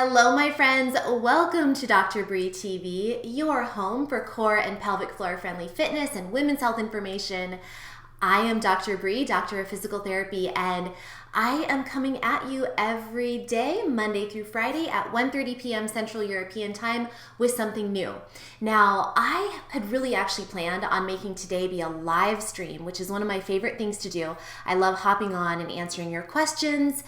Hello, my friends. Welcome to Dr. Bri TV, your home for core and pelvic floor friendly fitness and women's health information. I am Dr. Bri, Doctor of Physical Therapy, and I am coming at you every day, Monday through Friday at 1:30 p.m. Central European Time with something new. Now, I had really actually planned on making today be a live stream, which is one of my favorite things to do. I love hopping on and answering your questions,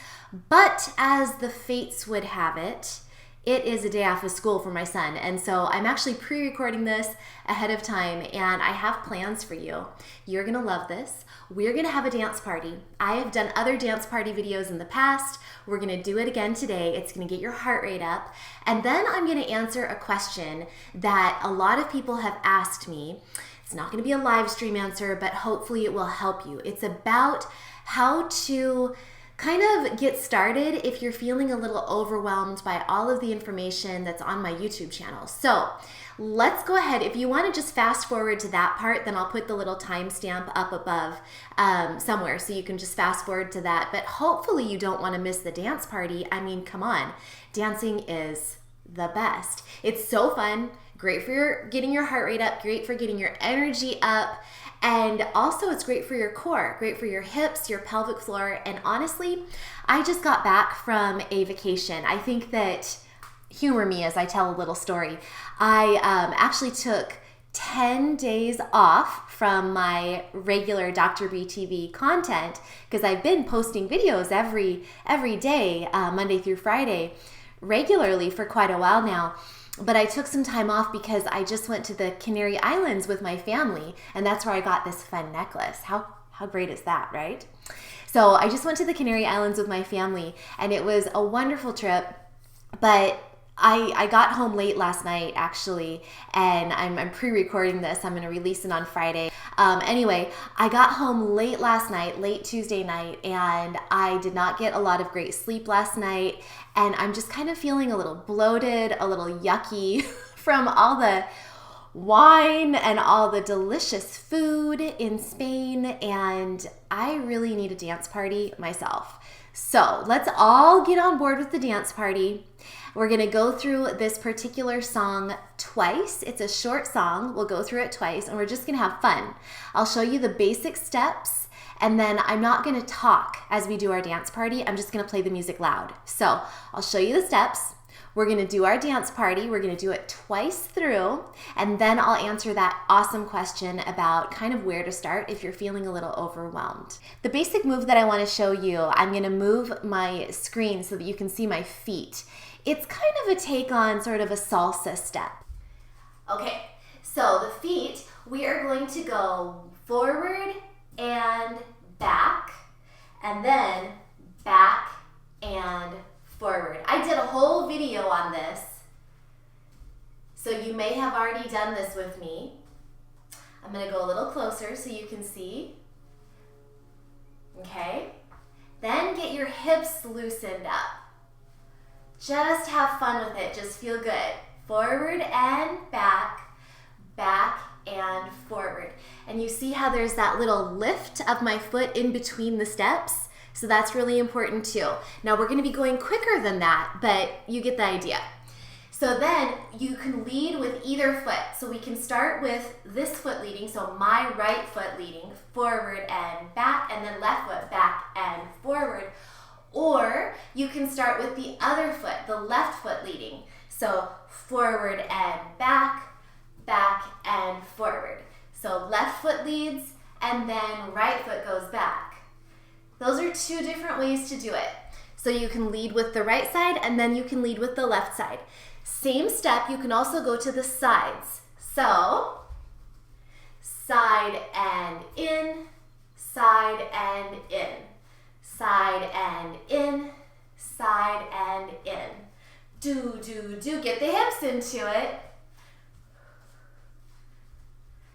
but as the fates would have it, it is a day off of school for my son, and so I'm actually pre-recording this ahead of time, and I have plans for you. You're gonna love this. We're gonna have a dance party. I have done other dance party videos in the past. We're gonna do it again today. It's gonna get your heart rate up, and then I'm gonna answer a question that a lot of people have asked me. It's not gonna be a live stream answer, but hopefully it will help you. It's about how to kind of get started if you're feeling a little overwhelmed by all of the information that's on my YouTube channel. So let's go ahead. If you want to just fast forward to that part, then I'll put the little timestamp up above somewhere so you can just fast forward to that. But hopefully you don't want to miss the dance party. I mean, come on, dancing is the best. It's so fun, great for getting your heart rate up, great for getting your energy up. And also it's great for your core, great for your hips, your pelvic floor. And honestly, I just got back from a vacation. I think that, humor me as I tell a little story, I actually took 10 days off from my regular Dr. Bri TV content because I've been posting videos every day, Monday through Friday, regularly for quite a while now. But I took some time off because I just went to the Canary Islands with my family, and that's where I got this fun necklace. How great is that, right? So I just went to the Canary Islands with my family, and it was a wonderful trip, but I got home late last night, actually, and I'm pre-recording this. I'm going to release it on Friday. Anyway, I got home late last night, late Tuesday night, and I did not get a lot of great sleep last night, and I'm just kind of feeling a little bloated, a little yucky from all the wine and all the delicious food in Spain, and I really need a dance party myself. So let's all get on board with the dance party. We're gonna go through this particular song twice. It's a short song. We'll go through it twice, and we're just gonna have fun. I'll show you the basic steps, and then I'm not gonna talk as we do our dance party. I'm just gonna play the music loud. So I'll show you the steps. We're gonna do our dance party. We're gonna do it twice through, and then I'll answer that awesome question about kind of where to start if you're feeling a little overwhelmed. The basic move that I wanna show you, I'm gonna move my screen so that you can see my feet. It's kind of a take on sort of a salsa step. Okay, so the feet, we are going to go forward and back, and then back and forward. I did a whole video on this, so you may have already done this with me. I'm gonna go a little closer so you can see. Okay, then get your hips loosened up. Just have fun with it, just feel good. Forward and back, back and forward. And you see how there's that little lift of my foot in between the steps? So that's really important too. Now we're gonna be going quicker than that, but you get the idea. So then you can lead with either foot. So we can start with this foot leading, so my right foot leading, forward and back, and then left foot back and forward. Or you can start with the other foot, the left foot leading. So forward and back, back and forward. So left foot leads, and then right foot goes back. Those are two different ways to do it. So you can lead with the right side, and then you can lead with the left side. Same step, you can also go to the sides. So side and in, side and in. Side and in, side and in. Do, get the hips into it.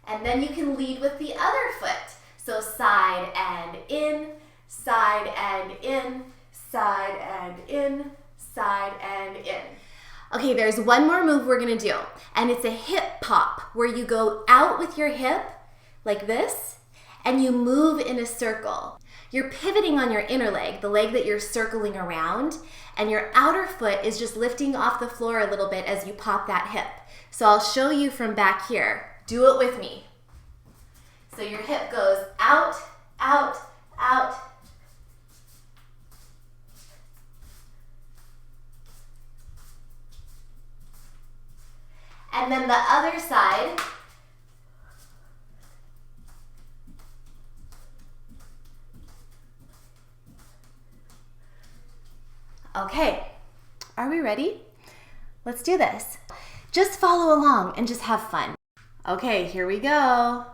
And then you can lead with the other foot. So side and in, side and in, side and in, side and in. Okay, there's one more move we're gonna do, and it's a hip pop, where you go out with your hip like this, and you move in a circle. you're pivoting on your inner leg, the leg that you're circling around, and your outer foot is just lifting off the floor a little bit as you pop that hip. So I'll show you from back here. Do it with me. So your hip goes out, out, out. And then the other side. Okay, are we ready? Let's do this. Just follow along and just have fun. Okay, here we go.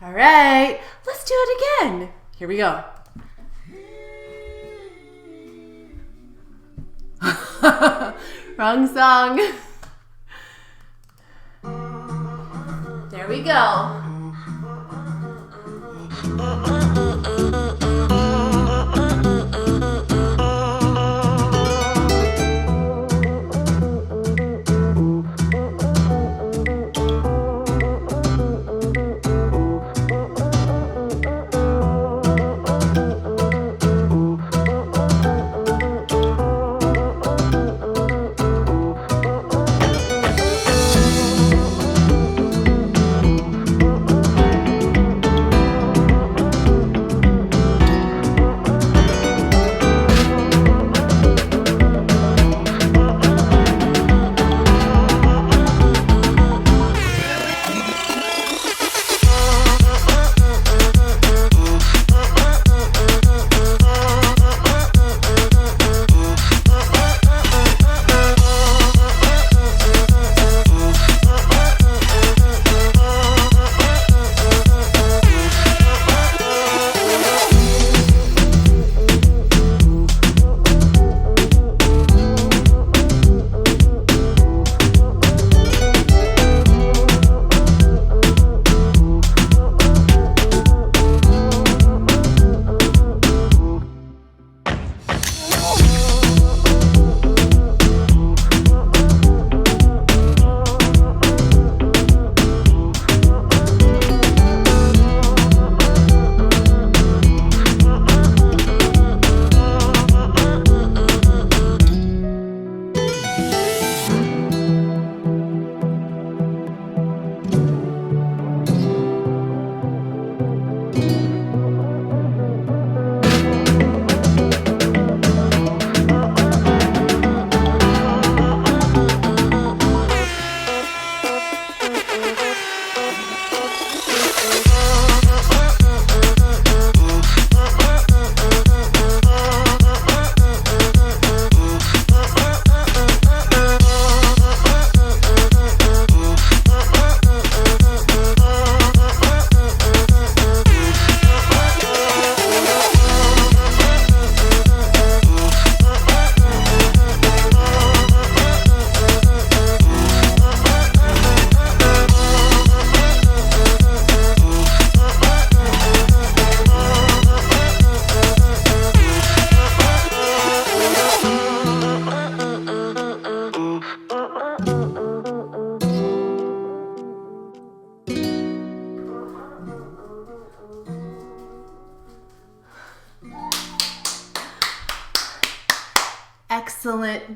All right, let's do it again. Here we go. Wrong song. There we go.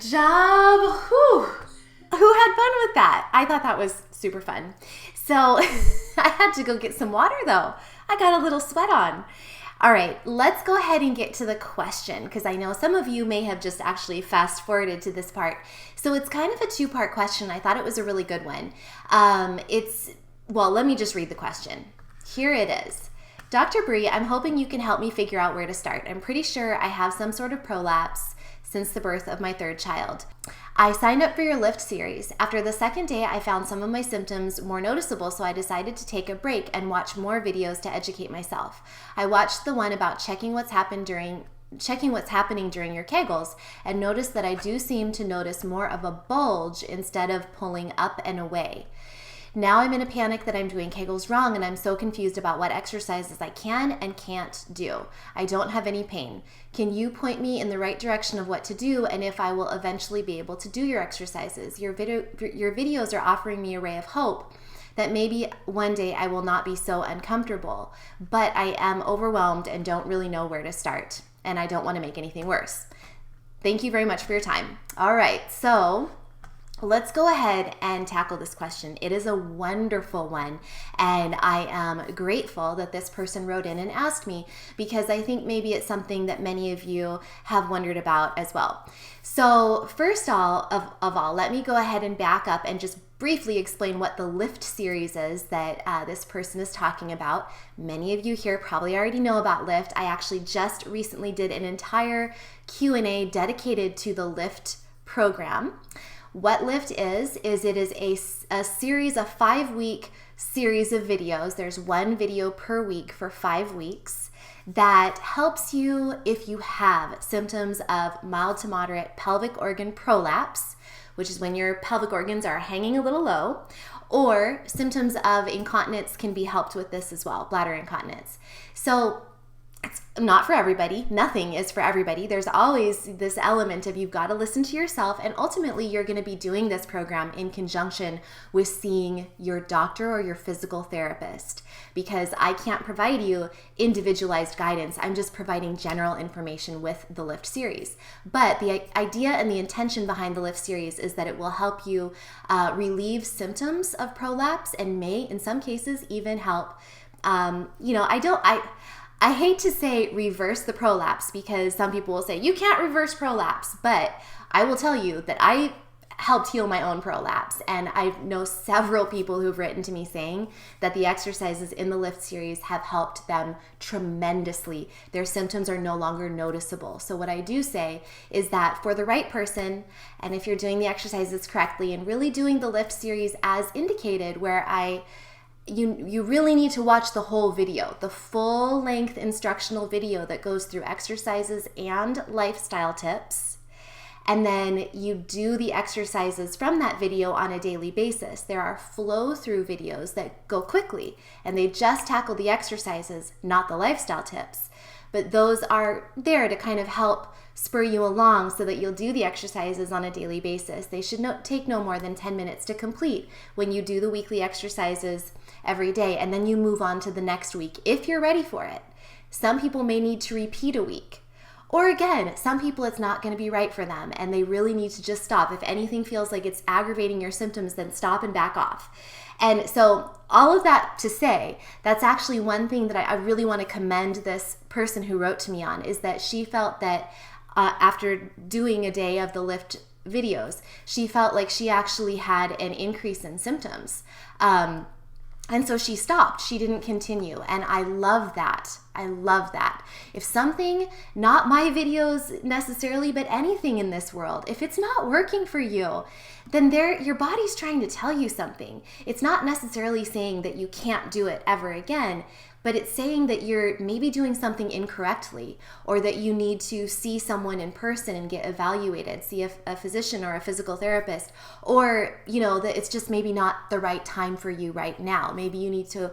job. Whew. Who had fun with that? I thought that was super fun. So I had to go get some water though. I got a little sweat on. All right, let's go ahead and get to the question, because I know some of you may have just actually fast forwarded to this part. So it's kind of a two-part question. I thought it was a really good one. Well, let me just read the question. Here it is. Dr. Bri, I'm hoping you can help me figure out where to start. I'm pretty sure I have some sort of prolapse since the birth of my third child. I signed up for your lift series. After the second day, I found some of my symptoms more noticeable, so I decided to take a break and watch more videos to educate myself. I watched the one about checking what's happening during your Kegels, and noticed that I do seem to notice more of a bulge instead of pulling up and away. Now I'm in a panic that I'm doing Kegels wrong, and I'm so confused about what exercises I can and can't do. I don't have any pain. Can you point me in the right direction of what to do, and if I will eventually be able to do your exercises? Your videos are offering me a ray of hope that maybe one day I will not be so uncomfortable, but I am overwhelmed and don't really know where to start, and I don't want to make anything worse. Thank you very much for your time. All right, so let's go ahead and tackle this question. It is a wonderful one, and I am grateful that this person wrote in and asked me, because I think maybe it's something that many of you have wondered about as well. So first of all, let me go ahead and back up and just briefly explain what the lift series is that this person is talking about. Many of you here probably already know about lift. I actually just recently did an entire Q&A dedicated to the lift program. What lift is it is a series, a 5-week series of videos. There's one video per week for 5 weeks that helps you if you have symptoms of mild to moderate pelvic organ prolapse, which is when your pelvic organs are hanging a little low, or symptoms of incontinence can be helped with this as well, bladder incontinence. So it's not for everybody. Nothing is for everybody. There's always this element of you've got to listen to yourself, and ultimately you're going to be doing this program in conjunction with seeing your doctor or your physical therapist, because I can't provide you individualized guidance. I'm just providing general information with the lift series. But the idea and the intention behind the lift series is that it will help you relieve symptoms of prolapse, and may in some cases even help I hate to say reverse the prolapse, because some people will say you can't reverse prolapse, but I will tell you that I helped heal my own prolapse, and I know several people who've written to me saying that the exercises in the lift series have helped them tremendously. Their symptoms are no longer noticeable. So what I do say is that for the right person, and if you're doing the exercises correctly and really doing the lift series as indicated, where you really need to watch the whole video, the full length instructional video that goes through exercises and lifestyle tips. And then you do the exercises from that video on a daily basis. There are flow through videos that go quickly, and they just tackle the exercises, not the lifestyle tips. But those are there to kind of help spur you along so that you'll do the exercises on a daily basis. They should take no more than 10 minutes to complete when you do the weekly exercises every day, and then you move on to the next week if you're ready for it. Some people may need to repeat a week. Or again, some people it's not going to be right for them and they really need to just stop. If anything feels like it's aggravating your symptoms, then stop and back off. And so all of that to say, that's actually one thing that I really want to commend this person who wrote to me on, is that she felt that after doing a day of the lift videos, she felt like she actually had an increase in symptoms. And so she stopped. She didn't continue. And I love that. I love that. If something, not my videos necessarily, but anything in this world, if it's not working for you, then your body's trying to tell you something. It's not necessarily saying that you can't do it ever again, but it's saying that you're maybe doing something incorrectly, or that you need to see someone in person and get evaluated, see a physician or a physical therapist, or that it's just maybe not the right time for you right now. Maybe you need to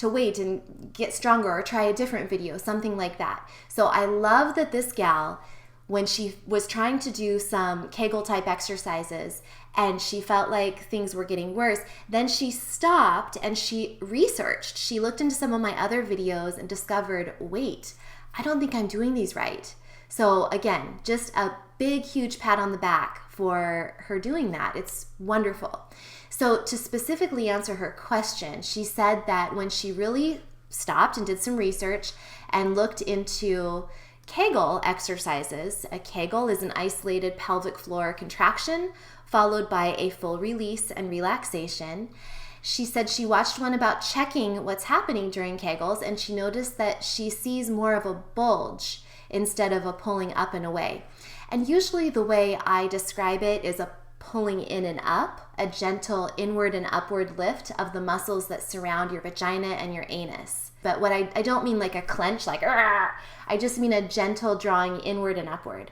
wait and get stronger, or try a different video, something like that. So I love that this gal, when she was trying to do some Kegel type exercises and she felt like things were getting worse, then she stopped and she researched. She looked into some of my other videos and discovered, wait, I don't think I'm doing these right. So again, just a big, huge pat on the back for her doing that. It's wonderful. So to specifically answer her question, she said that when she really stopped and did some research and looked into Kegel exercises, a Kegel is an isolated pelvic floor contraction followed by a full release and relaxation. She said she watched one about checking what's happening during Kegels, and she noticed that she sees more of a bulge instead of a pulling up and away. And usually the way I describe it is a pulling in and up, a gentle inward and upward lift of the muscles that surround your vagina and your anus. But what I don't mean like a clench, like, Argh! I just mean a gentle drawing inward and upward.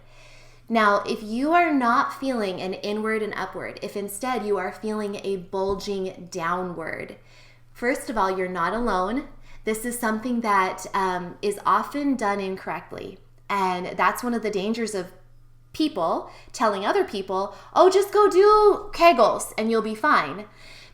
Now, if you are not feeling an inward and upward, if instead you are feeling a bulging downward, first of all, you're not alone. This is something that is often done incorrectly. And that's one of the dangers of people telling other people, oh, just go do Kegels and you'll be fine.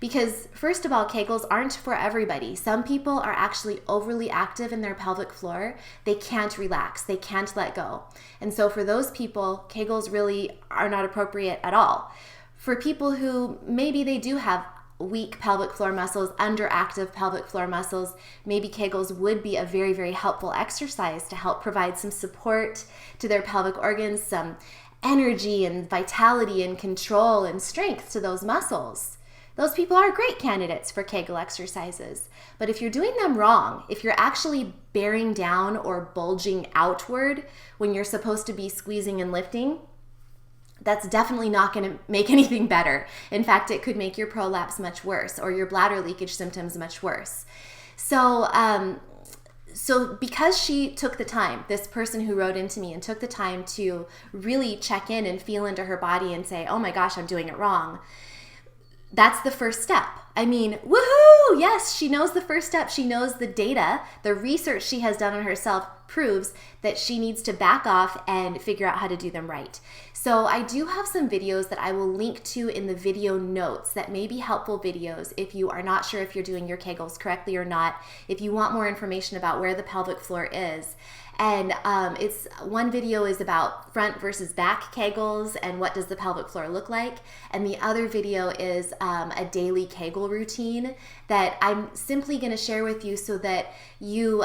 Because first of all, Kegels aren't for everybody. Some people are actually overly active in their pelvic floor. They can't relax. They can't let go. And so for those people, Kegels really are not appropriate at all. For people who maybe they do have weak pelvic floor muscles, underactive pelvic floor muscles, maybe Kegels would be a very, very helpful exercise to help provide some support to their pelvic organs, some energy and vitality and control and strength to those muscles. Those people are great candidates for Kegel exercises. But if you're doing them wrong, if you're actually bearing down or bulging outward when you're supposed to be squeezing and lifting, that's definitely not going to make anything better. In fact, it could make your prolapse much worse or your bladder leakage symptoms much worse. So because she took the time, this person who wrote into me and took the time to really check in and feel into her body and say, oh my gosh, I'm doing it wrong, that's the first step. I mean, woohoo! Yes, she knows the first step. She knows the data. The research she has done on herself proves that she needs to back off and figure out how to do them right. So I do have some videos that I will link to in the video notes that may be helpful videos if you are not sure if you're doing your Kegels correctly or not, if you want more information about where the pelvic floor is. And one video is about front versus back Kegels and what does the pelvic floor look like. And the other video is a daily Kegel routine that I'm simply going to share with you so that you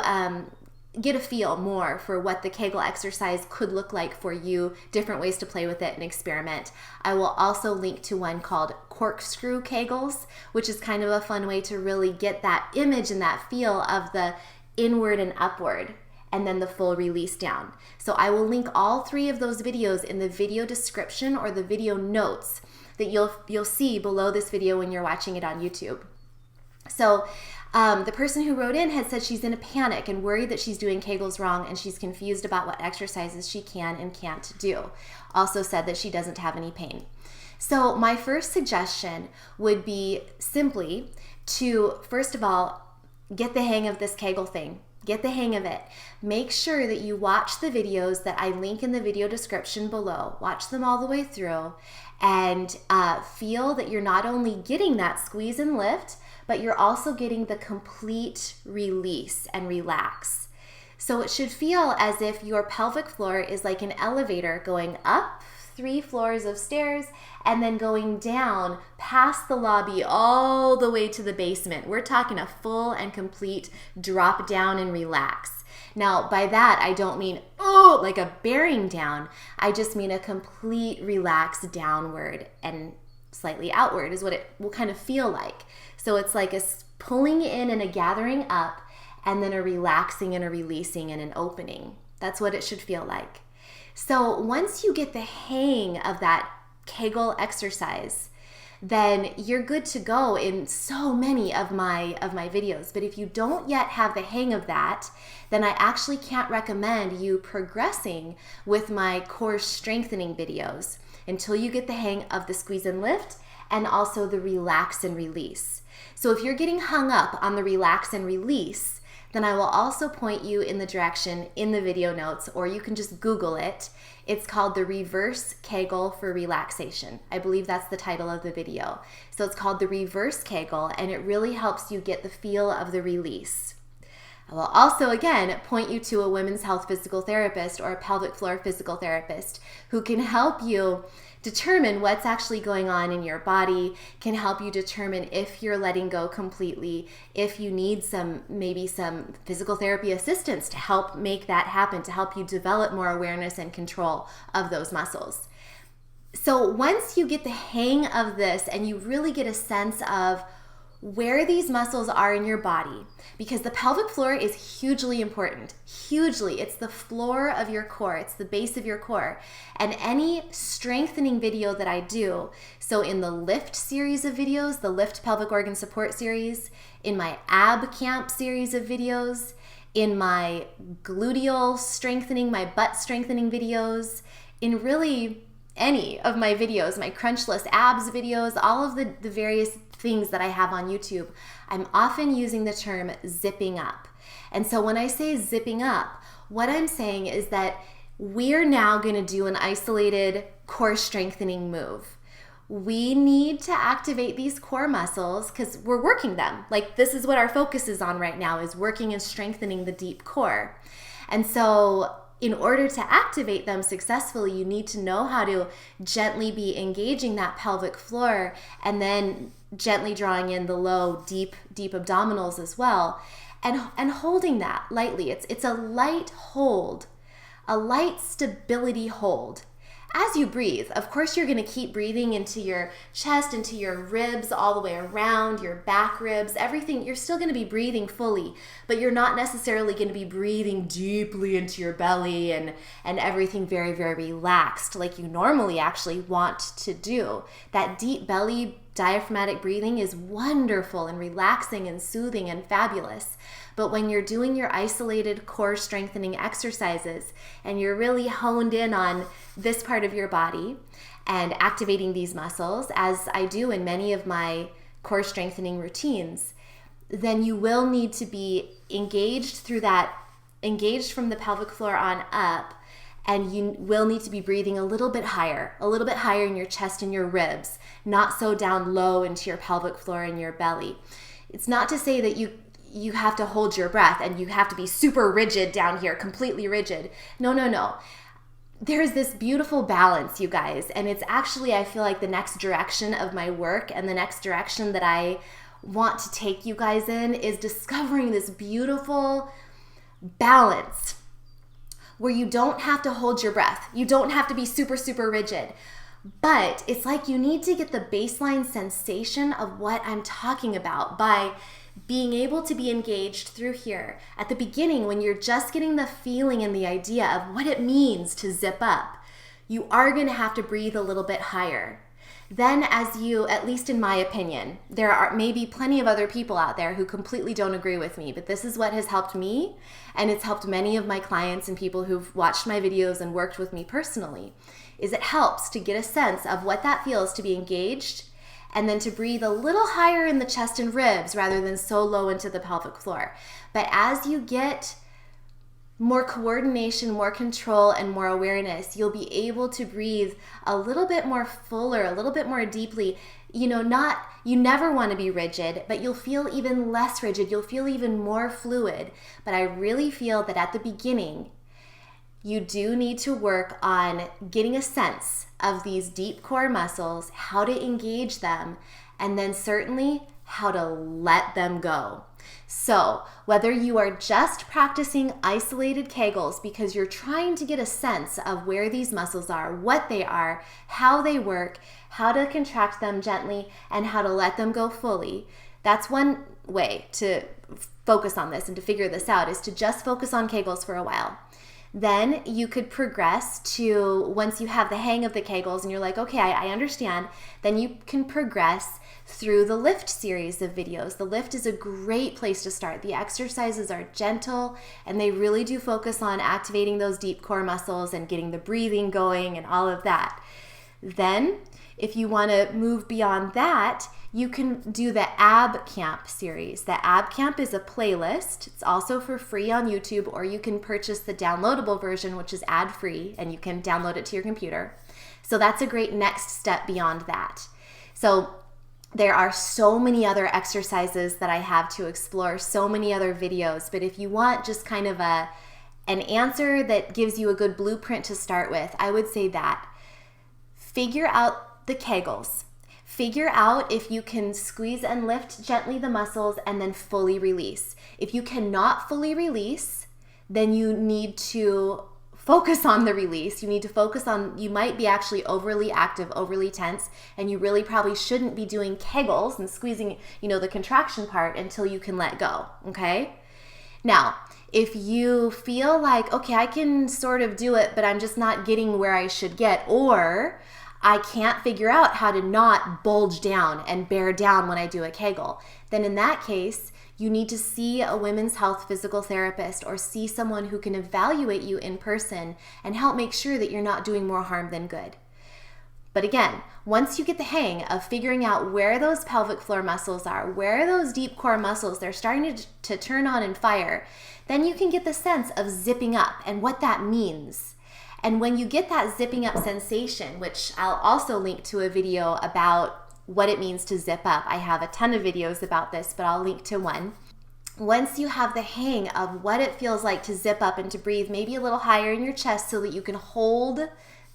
get a feel more for what the Kegel exercise could look like for you, different ways to play with it and experiment. I will also link to one called corkscrew Kegels, which is kind of a fun way to really get that image and that feel of the inward and upward, and then the full release down. So I will link all three of those videos in the video description or the video notes that you'll see below this video when you're watching it on YouTube. So the person who wrote in had said she's in a panic and worried that she's doing Kegels wrong, and she's confused about what exercises she can and can't do. Also said that she doesn't have any pain. So my first suggestion would be simply to, first of all, get the hang of this Kegel thing. Get the hang of it. Make sure that you watch the videos that I link in the video description below. Watch them all the way through and feel that you're not only getting that squeeze and lift, but you're also getting the complete release and relax. So it should feel as if your pelvic floor is like an elevator going up 3 floors of stairs and then going down past the lobby all the way to the basement. We're talking a full and complete drop down and relax. Now, by that, I don't mean, oh, like a bearing down. I just mean a complete relax downward and slightly outward is what it will kind of feel like. So it's like a pulling in and a gathering up, and then a relaxing and a releasing and an opening. That's what it should feel like. So once you get the hang of that Kegel exercise, then you're good to go in so many of my videos. But if you don't yet have the hang of that, then I actually can't recommend you progressing with my core strengthening videos until you get the hang of the squeeze and lift and also the relax and release. So if you're getting hung up on the relax and release, then I will also point you in the direction in the video notes, or you can just Google it. It's called the reverse Kegel for relaxation. I believe that's the title of the video. So it's called the reverse Kegel, and it really helps you get the feel of the release. I will also, again, point you to a women's health physical therapist or a pelvic floor physical therapist who can help you determine what's actually going on in your body, can help you determine if you're letting go completely, if you need maybe some physical therapy assistance to help make that happen, to help you develop more awareness and control of those muscles. So once you get the hang of this and you really get a sense of where these muscles are in your body, because the pelvic floor is hugely important, hugely. It's the floor of your core. It's the base of your core. And any strengthening video that I do, so in the lift series of videos, the lift pelvic organ support series, in my ab camp series of videos, in my gluteal strengthening, my butt strengthening videos, in really any of my videos, my crunchless abs videos, all of the various things that I have on YouTube, I'm often using the term zipping up. And so when I say zipping up, what I'm saying is that we're now going to do an isolated core strengthening move. We need to activate these core muscles because we're working them. Like, this is what our focus is on right now, is working and strengthening the deep core. And so in order to activate them successfully, you need to know how to gently be engaging that pelvic floor and then gently drawing in the low, deep abdominals as well, and holding that lightly. It's a light hold, a light stability hold. As you breathe, of course, you're going to keep breathing into your chest, into your ribs, all the way around, your back ribs, everything. You're still going to be breathing fully, but you're not necessarily going to be breathing deeply into your belly and everything very, very relaxed like you normally actually want to do. That deep belly diaphragmatic breathing is wonderful and relaxing and soothing and fabulous. But when you're doing your isolated core strengthening exercises and you're really honed in on this part of your body and activating these muscles, as I do in many of my core strengthening routines, then you will need to be engaged from the pelvic floor on up, and you will need to be breathing a little bit higher in your chest and your ribs, not so down low into your pelvic floor and your belly. It's not to say that you have to hold your breath and you have to be super rigid down here, completely rigid. No. There's this beautiful balance, you guys, and it's actually, I feel like, the next direction of my work and the next direction that I want to take you guys in is discovering this beautiful balance where you don't have to hold your breath. You don't have to be super, super rigid. But it's like you need to get the baseline sensation of what I'm talking about by being able to be engaged through here. At the beginning, when you're just getting the feeling and the idea of what it means to zip up, you are going to have to breathe a little bit higher. Then as you, at least in my opinion, there are maybe plenty of other people out there who completely don't agree with me, but this is what has helped me, and it's helped many of my clients and people who've watched my videos and worked with me personally, is it helps to get a sense of what that feels to be engaged and then to breathe a little higher in the chest and ribs rather than so low into the pelvic floor. But as you get more coordination, more control, and more awareness, you'll be able to breathe a little bit more fuller, a little bit more deeply. You never want to be rigid, but you'll feel even less rigid. You'll feel even more fluid. But I really feel that at the beginning, you do need to work on getting a sense of these deep core muscles, how to engage them, and then certainly how to let them go. So whether you are just practicing isolated Kegels because you're trying to get a sense of where these muscles are, what they are, how they work, how to contract them gently, and how to let them go fully, that's one way to focus on this and to figure this out, is to just focus on Kegels for a while. Then you could progress to, once you have the hang of the Kegels and you're like, okay, I understand, then you can progress through the lift series of videos. The lift is a great place to start. The exercises are gentle and they really do focus on activating those deep core muscles and getting the breathing going and all of that. Then, if you want to move beyond that, you can do the Ab Camp series. The Ab Camp is a playlist. It's also for free on YouTube, or you can purchase the downloadable version, which is ad-free, and you can download it to your computer. So that's a great next step beyond that. So there are so many other exercises that I have to explore, so many other videos, but if you want just kind of an answer that gives you a good blueprint to start with, I would say that figure out the Kegels. Figure out if you can squeeze and lift gently the muscles and then fully release. If you cannot fully release, then you need to focus on the release. You need to focus on, you might be actually overly active, overly tense, and you really probably shouldn't be doing Kegels and squeezing, the contraction part until you can let go, okay? Now, if you feel like, okay, I can sort of do it, but I'm just not getting where I should get, or I can't figure out how to not bulge down and bear down when I do a Kegel, then in that case, you need to see a women's health physical therapist or see someone who can evaluate you in person and help make sure that you're not doing more harm than good. But again, once you get the hang of figuring out where those pelvic floor muscles are, where those deep core muscles, they're starting to turn on and fire, then you can get the sense of zipping up and what that means. And when you get that zipping up sensation, which I'll also link to a video about what it means to zip up. I have a ton of videos about this, but I'll link to one. Once you have the hang of what it feels like to zip up and to breathe maybe a little higher in your chest so that you can hold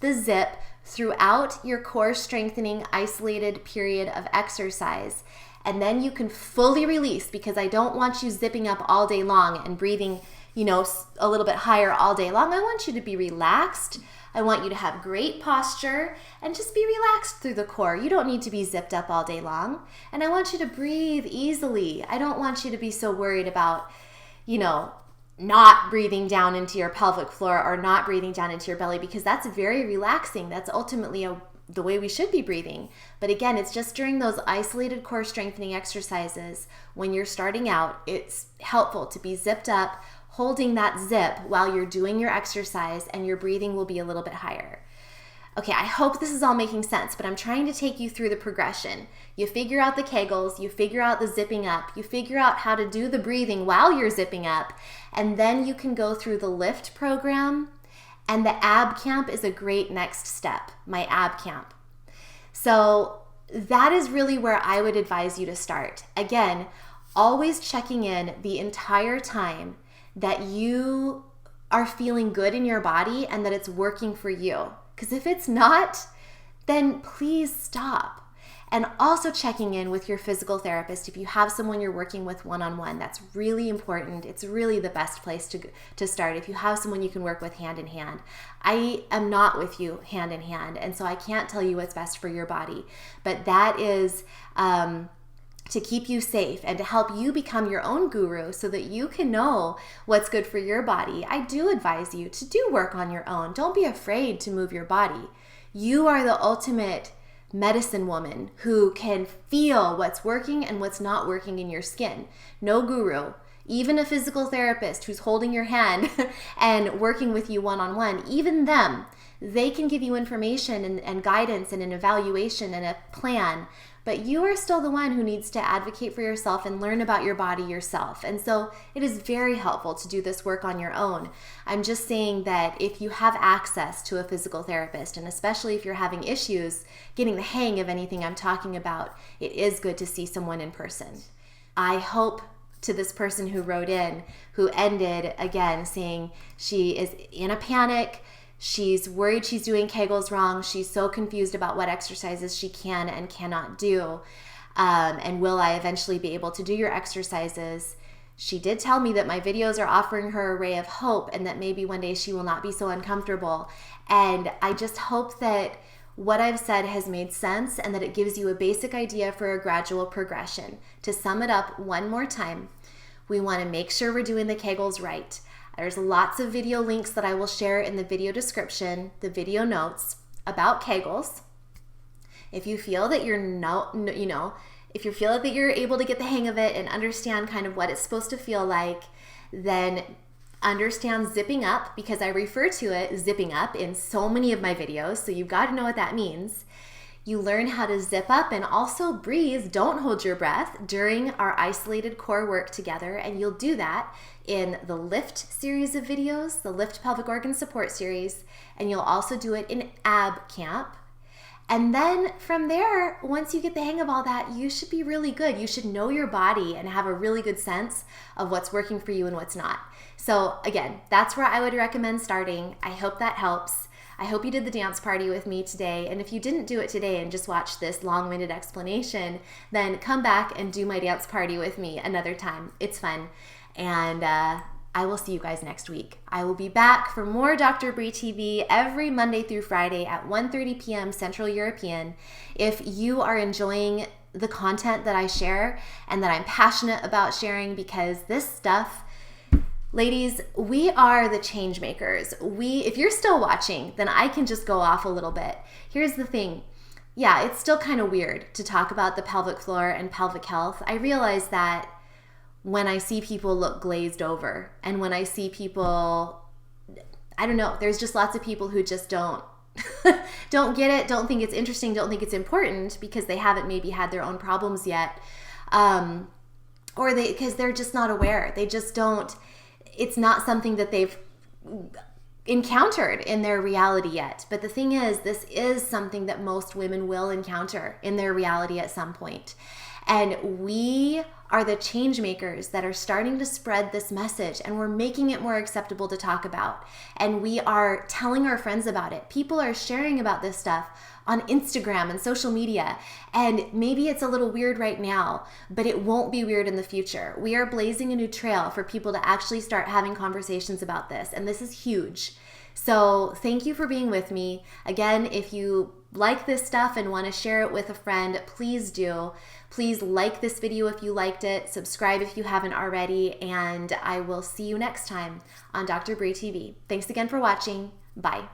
the zip throughout your core strengthening isolated period of exercise, and then you can fully release, because I don't want you zipping up all day long and breathing a little bit higher all day long. I want you to be relaxed. I want you to have great posture and just be relaxed through the core. You don't need to be zipped up all day long. And I want you to breathe easily. I don't want you to be so worried about, not breathing down into your pelvic floor or not breathing down into your belly, because that's very relaxing. That's ultimately the way we should be breathing. But again, it's just during those isolated core strengthening exercises when you're starting out, it's helpful to be zipped up, holding that zip while you're doing your exercise, and your breathing will be a little bit higher. Okay, I hope this is all making sense, but I'm trying to take you through the progression. You figure out the Kegels, you figure out the zipping up, you figure out how to do the breathing while you're zipping up, and then you can go through the lift program, and the ab camp is a great next step, my ab camp. So that is really where I would advise you to start. Again, always checking in the entire time that you are feeling good in your body and that it's working for you. Because if it's not, then please stop. And also checking in with your physical therapist. If you have someone you're working with one-on-one, that's really important. It's really the best place to start. If you have someone you can work with hand in hand. I am not with you hand in hand, and so I can't tell you what's best for your body. But that is to keep you safe and to help you become your own guru so that you can know what's good for your body. I do advise you to do work on your own. Don't be afraid to move your body. You are the ultimate medicine woman who can feel what's working and what's not working in your skin. No guru, even a physical therapist who's holding your hand and working with you one-on-one, even them, they can give you information and guidance and an evaluation and a plan. But you are still the one who needs to advocate for yourself and learn about your body yourself. And so it is very helpful to do this work on your own. I'm just saying that if you have access to a physical therapist, and especially if you're having issues getting the hang of anything I'm talking about, it is good to see someone in person. I hope to this person who wrote in, who ended again saying she is in a panic, she's worried she's doing Kegels wrong. She's so confused about what exercises she can and cannot do. And will I eventually be able to do your exercises? She did tell me that my videos are offering her a ray of hope and that maybe one day she will not be so uncomfortable. And I just hope that what I've said has made sense and that it gives you a basic idea for a gradual progression. To sum it up one more time, we want to make sure we're doing the Kegels right. There's lots of video links that I will share in the video description, the video notes about Kegels. If you feel that if you feel that you're able to get the hang of it and understand kind of what it's supposed to feel like, then understand zipping up, because I refer to it zipping up in so many of my videos, so you've got to know what that means. You learn how to zip up and also breathe. Don't hold your breath during our isolated core work together, and you'll do that in the lift series of videos, the lift pelvic organ support series, and you'll also do it in ab camp. And then from there, once you get the hang of all that, you should be really good. You should know your body and have a really good sense of what's working for you and what's not. So again, that's where I would recommend starting. I hope that helps. I hope you did the dance party with me today. And if you didn't do it today and just watched this long-winded explanation, then come back and do my dance party with me another time. It's fun. And I will see you guys next week. I will be back for more Dr. Bri TV every Monday through Friday at 1:30 p.m. Central European. If you are enjoying the content that I share and that I'm passionate about sharing, because this stuff, ladies, we are the change makers. If you're still watching, then I can just go off a little bit. Here's the thing. Yeah, it's still kind of weird to talk about the pelvic floor and pelvic health. I realize that when I see people look glazed over, and when I see people, I don't know, there's just lots of people who just don't get it, don't think it's interesting, don't think it's important because they haven't maybe had their own problems yet, or because they're just not aware. They just don't, it's not something that they've encountered in their reality yet. But the thing is, this is something that most women will encounter in their reality at some point. And we are the change makers that are starting to spread this message, and we're making it more acceptable to talk about. And we are telling our friends about it. People are sharing about this stuff on Instagram and social media. And maybe it's a little weird right now, but it won't be weird in the future. We are blazing a new trail for people to actually start having conversations about this. And this is huge. So thank you for being with me. Again, if you like this stuff and want to share it with a friend, please do. Please like this video if you liked it, subscribe if you haven't already, and I will see you next time on Dr. Bri TV. Thanks again for watching. Bye.